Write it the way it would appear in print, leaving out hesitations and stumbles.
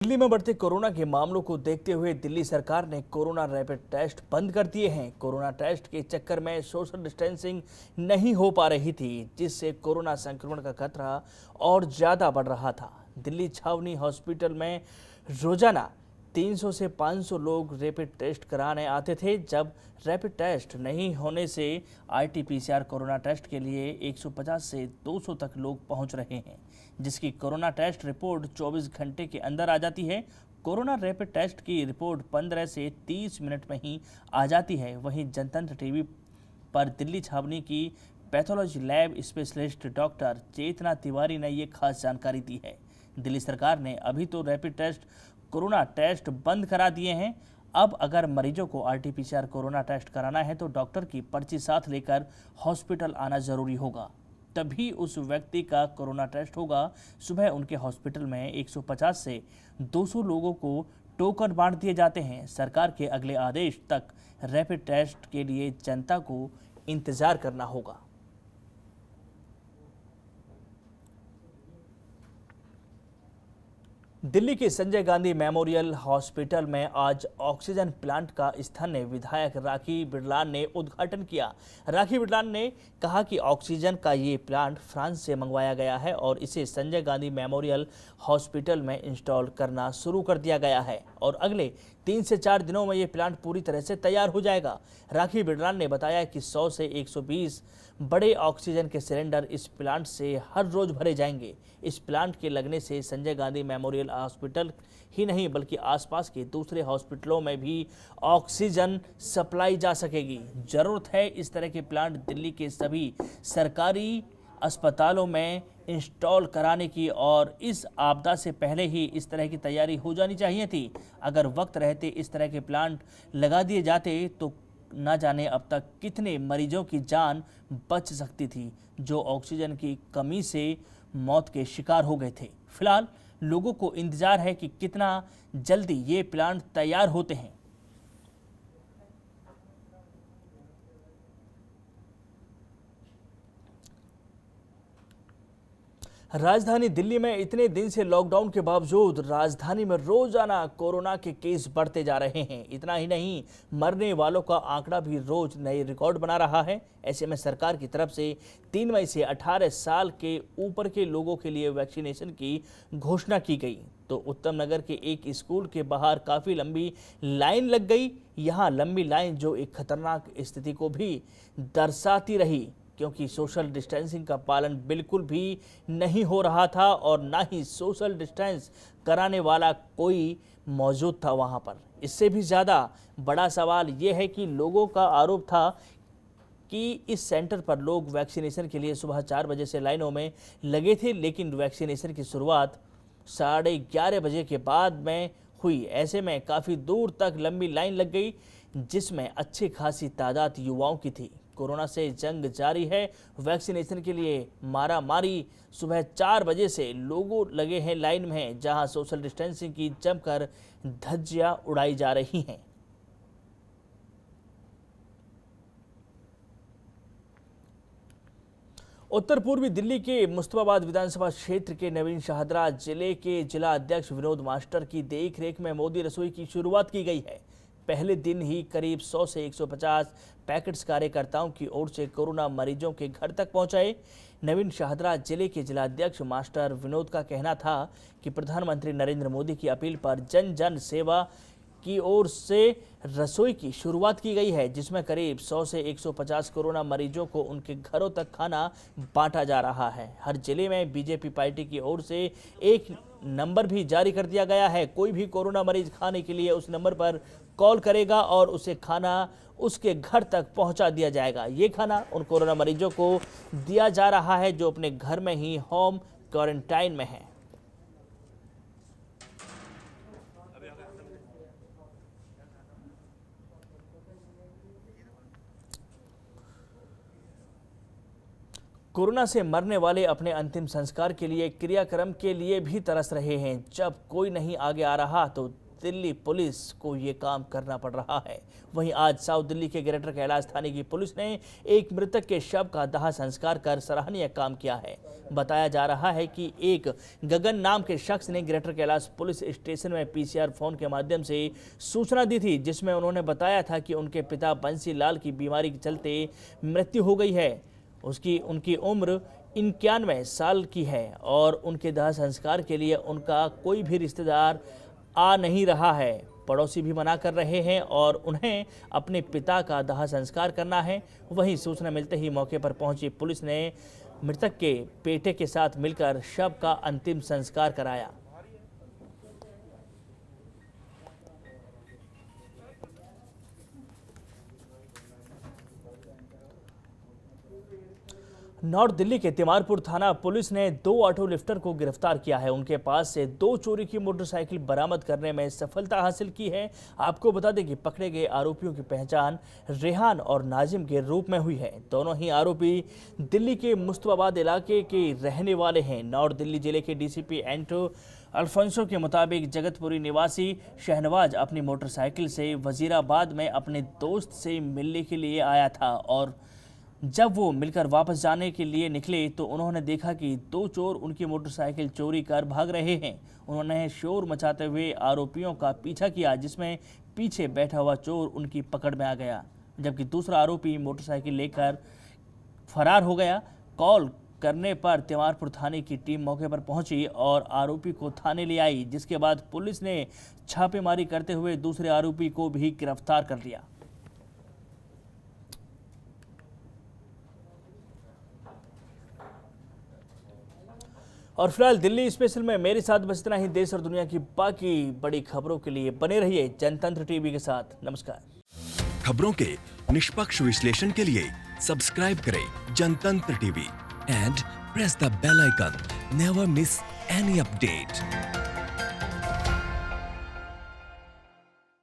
दिल्ली में बढ़ते कोरोना के मामलों को देखते हुए दिल्ली सरकार ने कोरोना रैपिड टेस्ट बंद कर दिए हैं। कोरोना टेस्ट के चक्कर में सोशल डिस्टेंसिंग नहीं हो पा रही थी, जिससे कोरोना संक्रमण का खतरा और ज्यादा बढ़ रहा था। दिल्ली छावनी हॉस्पिटल में रोजाना 300 से 500 लोग रैपिड टेस्ट कराने आते थे। जब रैपिड टेस्ट नहीं होने से आरटी-पीसीआर कोरोना टेस्ट के लिए 150 से 200 तक लोग पहुंच रहे हैं, जिसकी कोरोना टेस्ट रिपोर्ट 24 घंटे के अंदर आ जाती है। कोरोना रैपिड टेस्ट की रिपोर्ट 15 से 30 मिनट में ही आ जाती है। वहीं जनतंत्र टीवी पर दिल्ली छावनी की पैथोलॉजी लैब स्पेशलिस्ट डॉक्टर चेतना तिवारी ने ये खास जानकारी दी है। दिल्ली सरकार ने अभी तो रैपिड टेस्ट कोरोना टेस्ट बंद करा दिए हैं। अब अगर मरीजों को आरटी-पीसीआर कोरोना टेस्ट कराना है तो डॉक्टर की पर्ची साथ लेकर हॉस्पिटल आना जरूरी होगा, तभी उस व्यक्ति का कोरोना टेस्ट होगा। सुबह उनके हॉस्पिटल में 150 से 200 लोगों को टोकन बांट दिए जाते हैं। सरकार के अगले आदेश तक रैपिड टेस्ट के लिए जनता को इंतजार करना होगा। दिल्ली के संजय गांधी मेमोरियल हॉस्पिटल में आज ऑक्सीजन प्लांट का स्थानीय विधायक राखी बिरलान ने उद्घाटन किया। राखी बिरलान ने कहा कि ऑक्सीजन का ये प्लांट फ्रांस से मंगवाया गया है और इसे संजय गांधी मेमोरियल हॉस्पिटल में इंस्टॉल करना शुरू कर दिया गया है और अगले 3 से 4 दिनों में ये प्लांट पूरी तरह से तैयार हो जाएगा। राखी बिरलान ने बताया कि 100 से 120 बड़े ऑक्सीजन के सिलेंडर इस प्लांट से हर रोज भरे जाएंगे। इस प्लांट के लगने से संजय गांधी मेमोरियल हॉस्पिटल ही नहीं बल्कि आसपास के दूसरे हॉस्पिटलों में भी ऑक्सीजन सप्लाई जा सकेगी। जरूरत है इस तरह के प्लांट दिल्ली के सभी सरकारी अस्पतालों में इंस्टॉल कराने की और इस आपदा से पहले ही इस तरह की तैयारी हो जानी चाहिए थी। अगर वक्त रहते इस तरह के प्लांट लगा दिए जाते तो न जाने अब तक कितने मरीजों की जान बच सकती थी, जो ऑक्सीजन की कमी से मौत के शिकार हो गए थे। फिलहाल लोगों को इंतजार है कि कितना जल्दी ये प्लांट तैयार होते हैं। राजधानी दिल्ली में इतने दिन से लॉकडाउन के बावजूद राजधानी में रोजाना कोरोना के केस बढ़ते जा रहे हैं। इतना ही नहीं, मरने वालों का आंकड़ा भी रोज नए रिकॉर्ड बना रहा है। ऐसे में सरकार की तरफ से 3 मई से 18 साल के ऊपर के लोगों के लिए वैक्सीनेशन की घोषणा की गई तो उत्तम नगर के एक स्कूल के बाहर काफी लंबी लाइन लग गई। यहाँ लंबी लाइन जो एक खतरनाक स्थिति को भी दर्शाती रही, क्योंकि सोशल डिस्टेंसिंग का पालन बिल्कुल भी नहीं हो रहा था और ना ही सोशल डिस्टेंस कराने वाला कोई मौजूद था वहां पर। इससे भी ज़्यादा बड़ा सवाल यह है कि लोगों का आरोप था कि इस सेंटर पर लोग वैक्सीनेशन के लिए सुबह 4 बजे से लाइनों में लगे थे, लेकिन वैक्सीनेशन की शुरुआत 11:30 बजे के बाद में हुई। ऐसे में काफ़ी दूर तक लंबी लाइन लग गई, जिसमें अच्छी खासी तादाद युवाओं की थी। कोरोना से जंग जारी है। वैक्सीनेशन के लिए मारा मारी सुबह 4 बजे से लोगों लगे हैं लाइन में, जहां सोशल डिस्टेंसिंग की जमकर धज्जियां उड़ाई जा रही हैं। उत्तर पूर्वी दिल्ली के मुस्तफाबाद विधानसभा क्षेत्र के नवीन शाहदरा जिले के जिला अध्यक्ष विनोद मास्टर की देखरेख में मोदी रसोई की शुरुआत की गई है। पहले दिन ही करीब 100 से 150 पैकेट्स कार्यकर्ताओं की ओर से कोरोना मरीजों के घर तक पहुंचाए। नवीन शाहदरा जिले के जिलाध्यक्ष मास्टर विनोद का कहना था कि प्रधानमंत्री नरेंद्र मोदी की अपील पर जन जन सेवा की ओर से रसोई की शुरुआत की गई है, जिसमें करीब 100 से 150 कोरोना मरीजों को उनके घरों तक खाना बांटा जा रहा है। हर जिले में बीजेपी पार्टी की ओर से एक नंबर भी जारी कर दिया गया है। कोई भी कोरोना मरीज खाने के लिए उस नंबर पर कॉल करेगा और उसे खाना उसके घर तक पहुंचा दिया जाएगा। ये खाना उन कोरोना मरीजों को दिया जा रहा है जो अपने घर में ही होम क्वारंटाइन में हैं। कोरोना से मरने वाले अपने अंतिम संस्कार के लिए क्रियाक्रम के लिए भी तरस रहे हैं। जब कोई नहीं आगे आ रहा तो दिल्ली पुलिस को ये काम करना पड़ रहा है। वहीं आज साउथ दिल्ली के ग्रेटर कैलाश थाने की पुलिस ने एक मृतक के शव का दाह संस्कार कर सराहनीय काम किया है। बताया जा रहा है कि एक गगन नाम के शख्स ने ग्रेटर कैलाश पुलिस स्टेशन में पीसीआर फोन के माध्यम से सूचना दी थी, जिसमें उन्होंने बताया था कि उनके पिता बंसी लाल की बीमारी के चलते मृत्यु हो गई है। उनकी उम्र 91 साल की है और उनके दाह संस्कार के लिए उनका कोई भी रिश्तेदार आ नहीं रहा है। पड़ोसी भी मना कर रहे हैं और उन्हें अपने पिता का दाह संस्कार करना है। वहीं सूचना मिलते ही मौके पर पहुंची पुलिस ने मृतक के बेटे के साथ मिलकर शव का अंतिम संस्कार कराया। नॉर्थ दिल्ली के तिमारपुर थाना पुलिस ने 2 ऑटो लिफ्टर को गिरफ्तार किया है। उनके पास से 2 चोरी की मोटरसाइकिल बरामद करने में सफलता हासिल की है। आपको बता दें कि पकड़े गए आरोपियों की पहचान रेहान और नाजिम के रूप में हुई है। दोनों ही आरोपी दिल्ली के मुस्तफाबाद इलाके के रहने वाले हैं। नॉर्थ दिल्ली जिले के डीसीपी एंटो अल्फोंसो के मुताबिक जगतपुरी निवासी शहनवाज अपनी मोटरसाइकिल से वजीराबाद में अपने दोस्त से मिलने के लिए आया था और जब वो मिलकर वापस जाने के लिए निकले तो उन्होंने देखा कि 2 चोर उनकी मोटरसाइकिल चोरी कर भाग रहे हैं। उन्होंने शोर मचाते हुए आरोपियों का पीछा किया, जिसमें पीछे बैठा हुआ चोर उनकी पकड़ में आ गया, जबकि दूसरा आरोपी मोटरसाइकिल लेकर फरार हो गया। कॉल करने पर तिमारपुर थाने की टीम मौके पर पहुंची और आरोपी को थाने ले आई, जिसके बाद पुलिस ने छापेमारी करते हुए दूसरे आरोपी को भी गिरफ्तार कर लिया। और फिलहाल दिल्ली स्पेशल में मेरे साथ बस इतना ही। देश और दुनिया की बाकी बड़ी खबरों के लिए बने रहिए जनतंत्र टीवी के साथ। नमस्कार। खबरों के निष्पक्ष विश्लेषण के लिए सब्सक्राइब करें Jantantra TV and press the bell icon. Never miss any update.